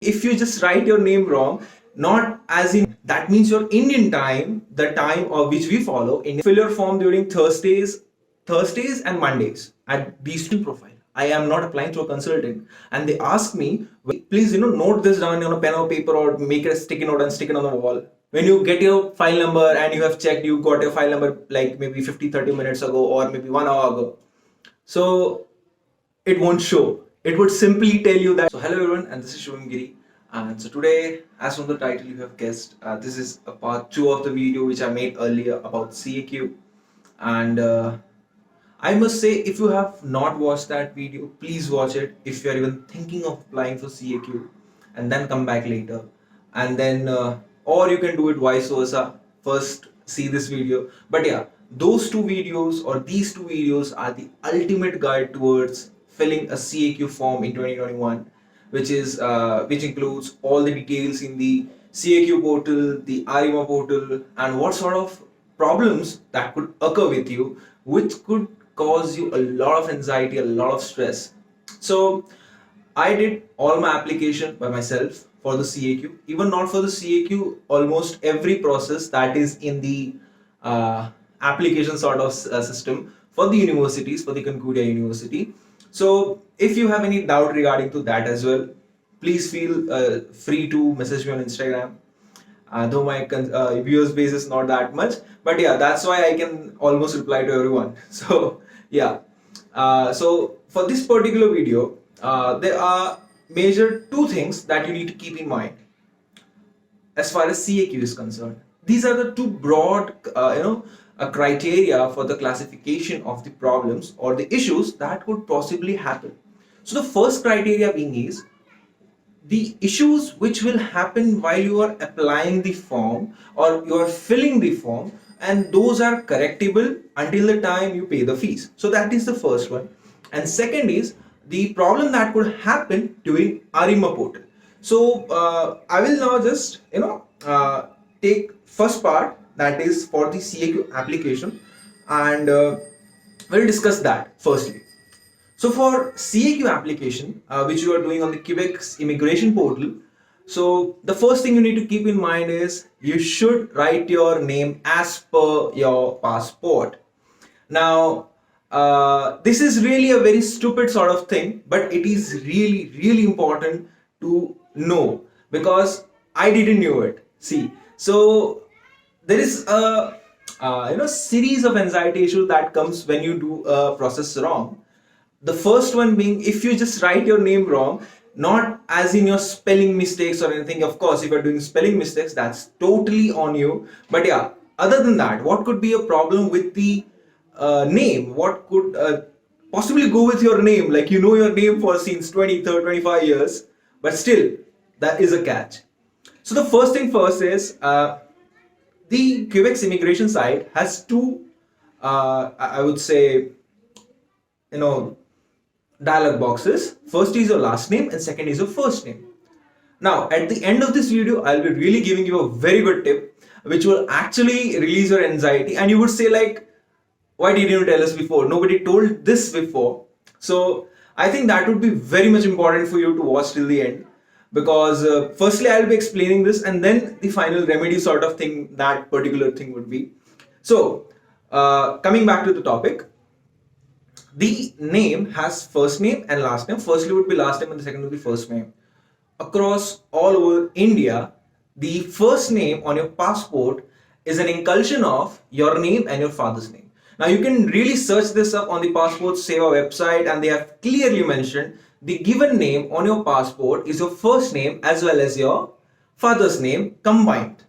If you just write your name wrong, not as in that means your Indian time, the time of which we follow, fill your form during Thursdays and Mondays at these two profile. I am not applying to a consultant, and they ask me, please, note this down on a pen or paper or make a sticky note and stick it on the wall. When you get your file number and you have checked, you got your file number like maybe 50-30 minutes ago or maybe 1 hour ago. So it won't show. It would simply tell you that. So hello everyone, and this is Shubham Giri. And so today, as from the title you have guessed, this is a part 2 of the video which I made earlier about CAQ. And I must say, if you have not watched that video, please watch it if you are even thinking of applying for CAQ, and then come back later. And then, or you can do it vice versa. First, see this video. But yeah, those two videos or these two videos are the ultimate guide towards filling a CAQ form in 2021, which includes all the details in the CAQ portal, the ARIMA portal, and what sort of problems that could occur with you, which could cause you a lot of anxiety, a lot of stress. So I did all my application by myself for the CAQ. Even not for the CAQ, almost every process that is in the application sort of system for the universities, for the Concordia University. So if you have any doubt regarding to that as well, please feel free to message me on Instagram. Though my viewers base is not that much, but yeah, that's why I can almost reply to everyone. So yeah, so for this particular video, there are major two things that you need to keep in mind as far as CAQ is concerned. These are the two broad, criteria for the classification of the problems or the issues that could possibly happen. So the first criteria being is the issues which will happen while you are applying the form or you are filling the form, and those are correctable until the time you pay the fees. So that is the first one. And second is the problem that could happen during ARIMA portal. So I will now just take first part, that is for the CAQ application, and we'll discuss that firstly. So for CAQ application, which you are doing on the Quebec's immigration portal, so the first thing you need to keep in mind is you should write your name as per your passport. Now, this is really a very stupid sort of thing, but it is really, really important to know because I didn't know it. See, so there is a series of anxiety issues that comes when you do a process wrong. The first one being if you just write your name wrong, not as in your spelling mistakes or anything. Of course, if you're doing spelling mistakes, that's totally on you. But yeah, other than that, what could be a problem with the name? What could possibly go with your name? Like you know your name for since 20, 30, 25 years, but still, that is a catch. So the first thing first is the Quebec's immigration site has two, I would say, dialog boxes. First is your last name and second is your first name. Now at the end of this video, I'll be really giving you a very good tip which will actually release your anxiety, and you would say like, why didn't you tell us before? Nobody told this before. So I think that would be very much important for you to watch till the end, because firstly I'll be explaining this and then the final remedy sort of thing, that particular thing would be. So coming back to the topic, the name has first name and last name. Firstly would be last name and the second would be first name. Across all over India, the first name on your passport is an inculcation of your name and your father's name. Now you can really search this up on the Passport Seva website, and they have clearly mentioned the given name on your passport is your first name as well as your father's name combined,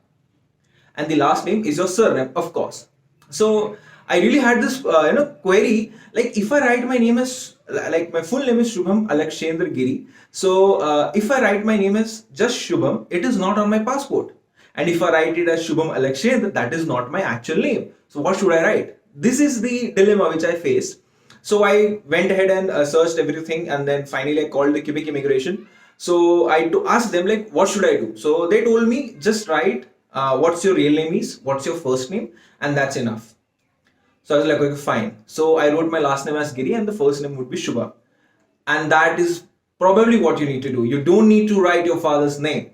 and the last name is your surname, of course. So I really had this query, like if I write my name as, like my full name is Shubham Alakshendra Giri. So if I write my name as just Shubham, it is not on my passport. And if I write it as Shubham Alakshendra, that is not my actual name. So what should I write? This is the dilemma which I faced. So I went ahead and searched everything, and then finally I called the Quebec immigration. So I asked them like, what should I do? So they told me just write what's your real name is, what's your first name, and that's enough. So I was like, okay, fine. So I wrote my last name as Giri and the first name would be Shubha. And that is probably what you need to do. You don't need to write your father's name.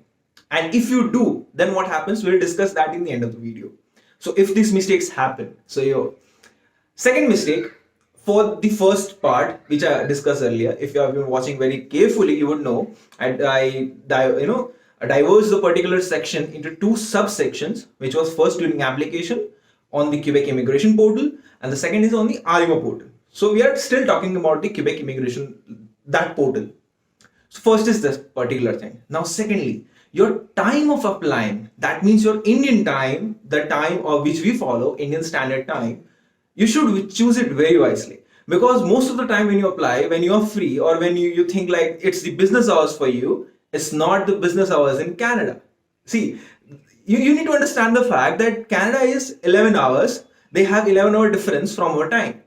And if you do, then what happens? We'll discuss that in the end of the video. So if these mistakes happen, so your second mistake for the first part, which I discussed earlier, if you have been watching very carefully, you would know I diverged the particular section into two subsections, which was first during application on the Quebec immigration portal, and the second is on the RMO portal. So we are still talking about the Quebec immigration, that portal. So first is this particular thing. Now, secondly, your time of applying, that means your Indian time, the time of which we follow, Indian Standard Time, you should choose it very wisely. Because most of the time when you apply, when you are free, or when you think like it's the business hours for you, it's not the business hours in Canada. See, you need to understand the fact that Canada is 11 hours. They have 11-hour difference from our time.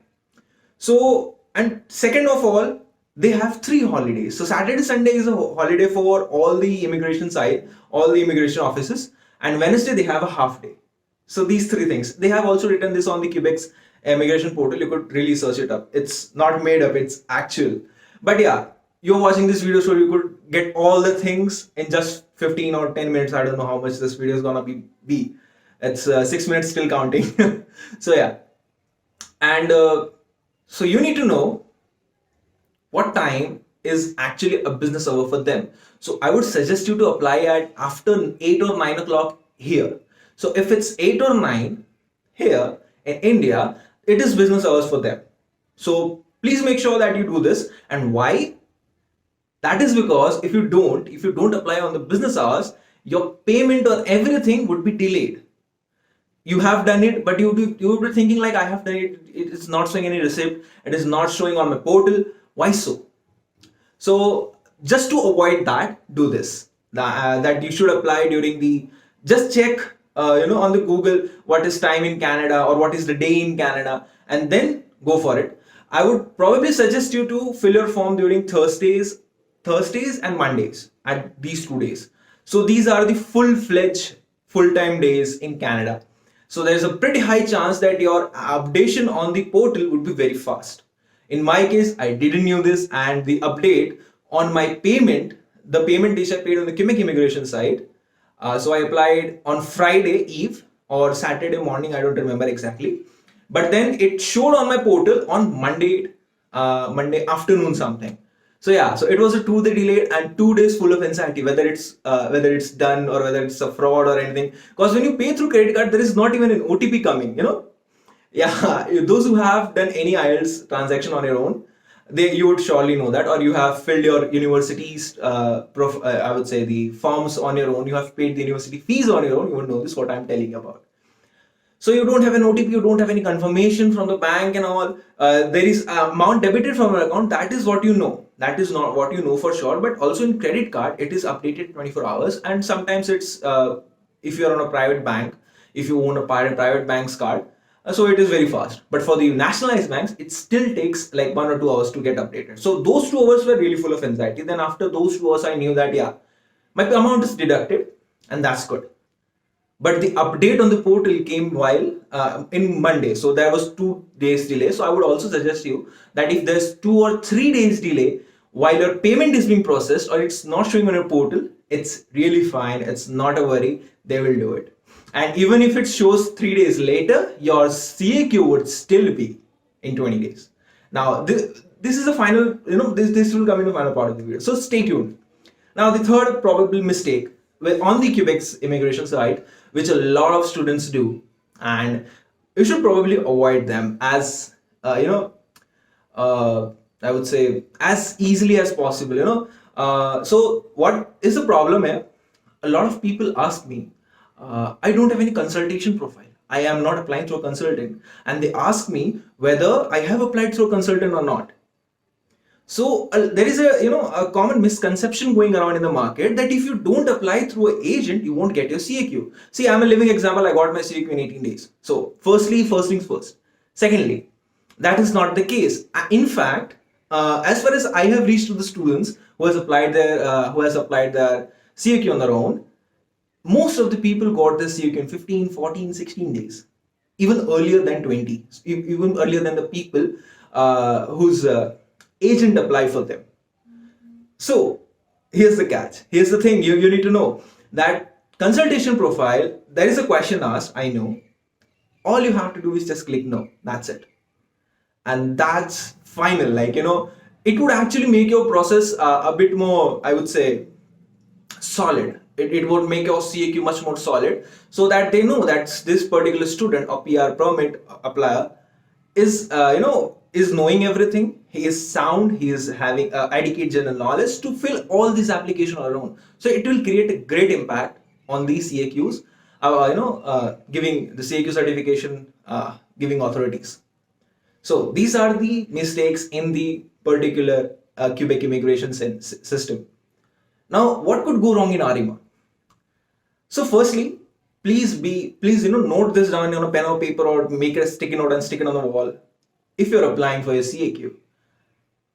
So, and second of all, they have 3 holidays. So Saturday, Sunday is a holiday for all the immigration side, all the immigration offices, and Wednesday they have a half day. So these 3 things. They have also written this on the Quebec's immigration portal. You could really search it up. It's not made up, it's actual. But yeah, you're watching this video so you could get all the things in just 15 or 10 minutes. I don't know how much this video is gonna be. It's 6 minutes still counting. So yeah. And so you need to know what time is actually a business hour for them. So I would suggest you to apply at after 8 or 9 o'clock here. So if it's 8 or 9 here in India, it is business hours for them. So please make sure that you do this. And why? That is because if you don't apply on the business hours, your payment or everything would be delayed. You have done it, but you would be thinking like, I have done it, it's not showing any receipt, it is not showing on my portal. Why so? So just to avoid that, do this. That you should apply during the, just check on the Google what is time in Canada or what is the day in Canada, and then go for it. I would probably suggest you to fill your form during Thursdays and Mondays, at these 2 days. So these are the full-fledged, full-time days in Canada. So there's a pretty high chance that your updation on the portal would be very fast. In my case, I didn't know this, and the update on my payment, the payment which I paid on the Quebec immigration site. So I applied on Friday eve or Saturday morning, I don't remember exactly. But then it showed on my portal on Monday afternoon something. So yeah, so it was a 2 day delay and 2 days full of insanity, whether it's done or whether it's a fraud or anything. Because when you pay through credit card, there is not even an OTP coming, Yeah, those who have done any IELTS transaction on your own, you would surely know that, or you have filled your university's, I would say the forms on your own, you have paid the university fees on your own, you would know this, what I'm telling you about. So you don't have an OTP, you don't have any confirmation from the bank and all. There is amount debited from your account. That is what you know. That is not what you know for sure. But also in credit card, it is updated 24 hours. And sometimes it's, if you're on a private bank, if you own a private bank's card, so it is very fast. But for the nationalized banks, it still takes like 1 or 2 hours to get updated. So those 2 hours were really full of anxiety. Then after those 2 hours, I knew that, yeah, my amount is deducted and that's good. But the update on the portal came while in Monday. So there was 2 days delay. So I would also suggest you that if there's 2 or 3 days delay while your payment is being processed or it's not showing on your portal, it's really fine. It's not a worry. They will do it. And even if it shows 3 days later, your CAQ would still be in 20 days. Now, this is the final, this will come in the final part of the video. So stay tuned. Now, the third probable mistake on the Quebec's immigration side, which a lot of students do, and you should probably avoid them as, I would say as easily as possible, So what is the problem here? A lot of people ask me, I don't have any consultation profile. I am not applying through a consultant. And they ask me whether I have applied through a consultant or not. So there is a common misconception going around in the market that if you don't apply through an agent, you won't get your CAQ. See, I'm a living example. I got my CAQ in 18 days. So first things first. Secondly, that is not the case. In fact, as far as I have reached to the students who has applied their CAQ on their own, most of the people got this CAQ in 15, 14, 16 days, even earlier than 20, even earlier than the people whose agent apply for them. So here's the catch. Here's the thing you need to know, that consultation profile, there is a question asked, I know. All you have to do is just click no. That's it. And that's final. Like, it would actually make your process a bit more, I would say, solid. It would make your CAQ much more solid, so that they know that this particular student or PR permit applier is is knowing everything. He is sound. He is having adequate general knowledge to fill all these application alone. So it will create a great impact on these CAQs. Giving the CAQ certification, giving authorities. So these are the mistakes in the particular Quebec immigration system. Now, what could go wrong in ARIMA? So, firstly, please note this down on a pen or paper, or make a sticky note and stick it on the wall. If you're applying for your CAQ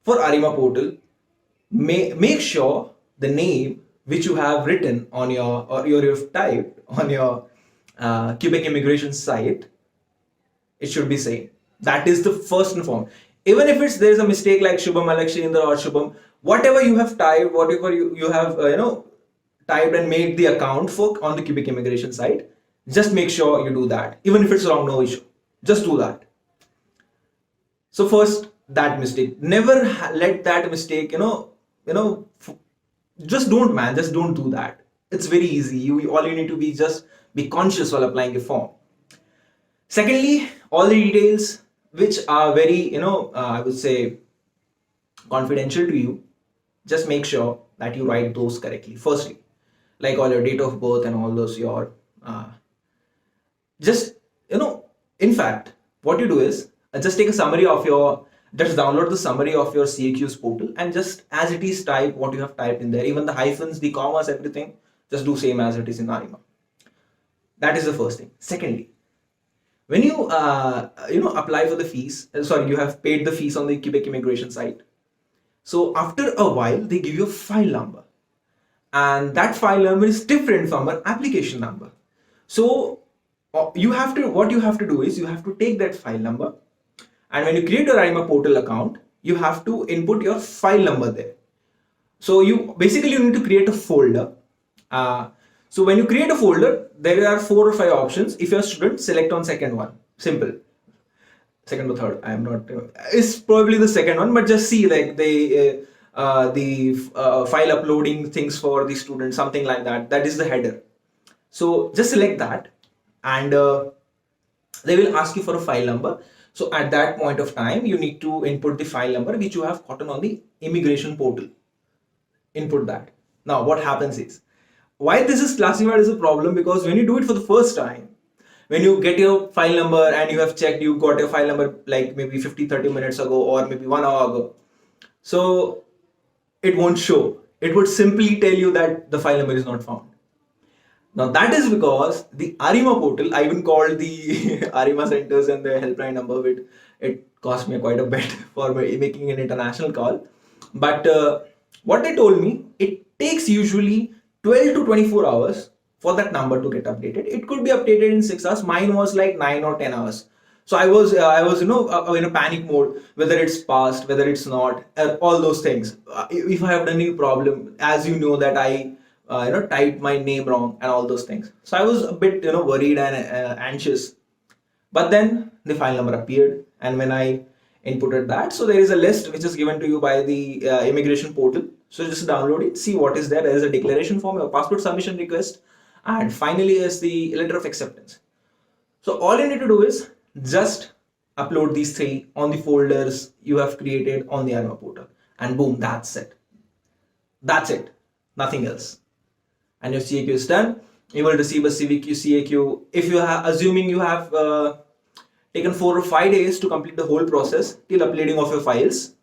for ARIMA portal, make sure the name which you have written on your, or you have typed on your Quebec immigration site, it should be same. That is the first and foremost. Even if there is a mistake like Shubham, Alakshendra, or Shubham, whatever you have typed, whatever you have typed and made the account for on the Quebec immigration site, just make sure you do that. Even if it's wrong, no issue. Just do that. So first, that mistake. Never let that mistake, just don't do that. It's very easy. All you need to be just be conscious while applying a form. Secondly, all the details which are very, I would say, confidential to you, just make sure that you write those correctly. Firstly, like all your date of birth and all those, your just, in fact, what you do is just take a summary of just download the summary of your CAQ's portal, and just as it is type what you have typed in there, even the hyphens, the commas, everything, just do same as it is in ARIMA. That is the first thing. Secondly, when you apply for the fees, you have paid the fees on the Quebec immigration site. So after a while, they give you a file number, and that file number is different from an application number. So what you have to do is you have to take that file number, and when you create your ARIMA portal account, you have to input your file number there. So you need to create a folder. So when you create a folder, there are 4 or 5 options. If you're a student, select on second one. Simple. Second or third, I am not. It's probably the second one, but just see like the file uploading things for the student, something like that. That is the header. So just select that, and they will ask you for a file number. So at that point of time, you need to input the file number which you have gotten on the immigration portal. Input that. Now what happens is, why this is classified as a problem, because when you do it for the first time, when you get your file number and you have checked, you got your file number like maybe 50-30 minutes ago, or maybe 1 hour ago, so it won't show. It would simply tell you that the file number is not found. Now that is because the ARIMA portal, I even called the ARIMA centers and the helpline number, it cost me quite a bit for making an international call. But what they told me, it takes usually 12 to 24 hours for that number to get updated. It could be updated in 6 hours. Mine was like 9 or 10 hours. So I was in a panic mode, whether it's passed, whether it's not, all those things. If I have done any problem, as you know that I typed my name wrong and all those things. So I was a bit worried and anxious. But then the file number appeared, and when I inputted that, so there is a list which is given to you by the immigration portal. So just download it, see what is there. There is a declaration form, a passport submission request, and finally is the letter of acceptance. So all you need to do is just upload these 3 on the folders you have created on the ARIMA portal, and boom, that's it. That's it. Nothing else. And your CAQ is done. You will receive a CAQ. If you have, assuming you have taken 4 or 5 days to complete the whole process till uploading of your files,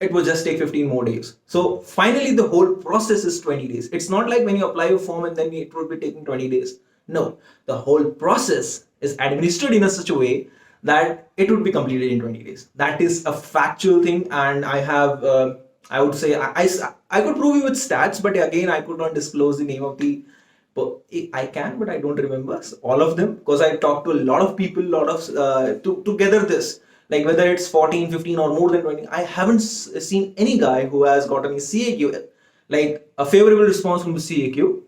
it will just take 15 more days. So finally the whole process is 20 days. It's not like when you apply a form and then it will be taking 20 days. No, the whole process is administered in such a way that it would be completed in 20 days. That is a factual thing, and I have I would say I could prove you with stats, but again I could not disclose the name of the. I can, but I don't remember all of them, because I talked to a lot of people, to gather this. like whether it's 14, 15, or more than 20, I haven't seen any guy who has gotten a CAQ, like a favorable response from the CAQ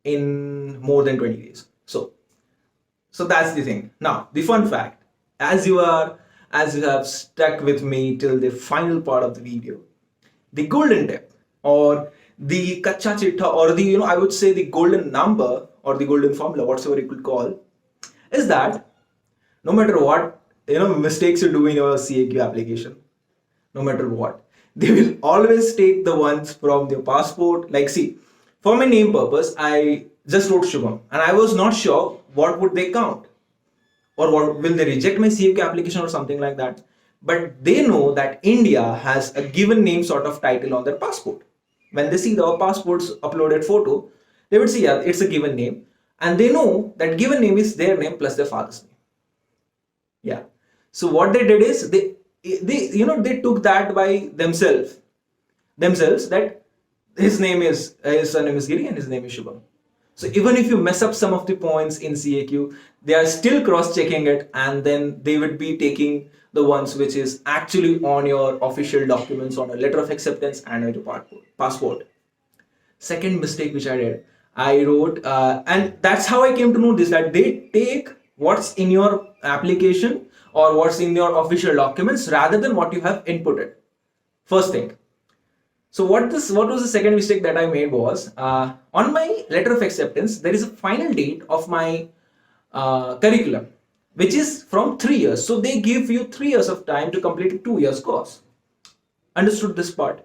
in more than 20 days. So that's the thing. Now, the fun fact, as you have stuck with me till the final part of the video, the golden tip or the kacha chitta or the, I would say the golden number or the golden formula, whatsoever you could call, is that no matter what, mistakes you do in your CAQ application, no matter what, they will always take the ones from your passport. Like, see, for my name purpose, I just wrote Shubham and I was not sure what would they count or what will they reject my CAQ application or something like that. But they know that India has a given name sort of title on their passport. When they see the passport's uploaded photo, they would see, yeah, it's a given name. And they know that given name is their name plus their father's name. Yeah. So what they did is they took that by themselves that his surname is Giri and his name is Shubham. So even if you mess up some of the points in CAQ, they are still cross-checking it, and then they would be taking the ones which is actually on your official documents, on a letter of acceptance and on your passport. Second mistake which I did, I wrote, and that's how I came to know this, that they take what's in your application or what's in your official documents rather than what you have inputted. First thing. So what was the second mistake that I made was, on my letter of acceptance, there is a final date of my curriculum, which is from 3 years. So they give you 3 years of time to complete a 2 years course. Understood this part?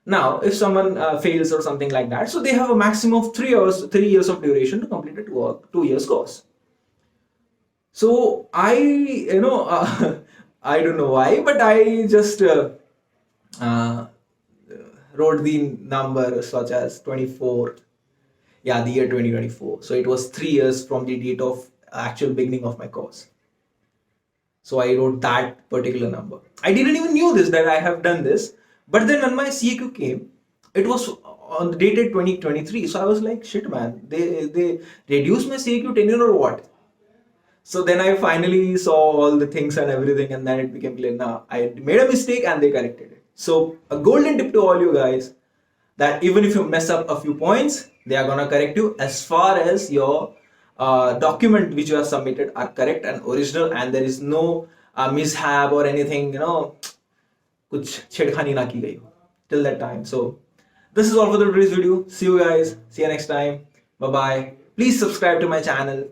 Now, if someone fails or something like that, so they have a maximum of 3 years of duration to complete a 2 years course. So I don't know why, but I just wrote the number such as 24, the year 2024. So it was 3 years from the date of actual beginning of my course. So I wrote that particular number. I didn't even knew this, that I have done this. But then when my CAQ came, it was on the dated 2023. So I was like, shit man, they reduced my CAQ tenure or what? So then I finally saw all the things and everything, and then it became clear, now I made a mistake and they corrected it. So a golden tip to all you guys, that even if you mess up a few points, they are gonna correct you as far as your document which you have submitted are correct and original, and there is no mishap or anything, kuch chedkhani na ki gayi ho till that time. So this is all for today's video. See you guys. See you next time. Bye bye. Please subscribe to my channel.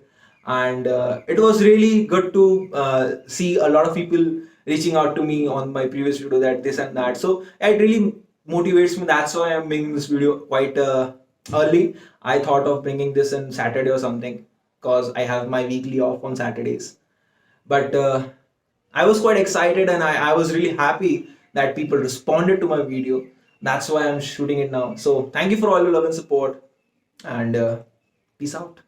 And it was really good to see a lot of people reaching out to me on my previous video, that this and that. So it really motivates me. That's why I'm making this video quite early. I thought of bringing this on Saturday or something, because I have my weekly off on Saturdays. But I was quite excited, and I was really happy that people responded to my video. That's why I'm shooting it now. So thank you for all your love and support, and peace out.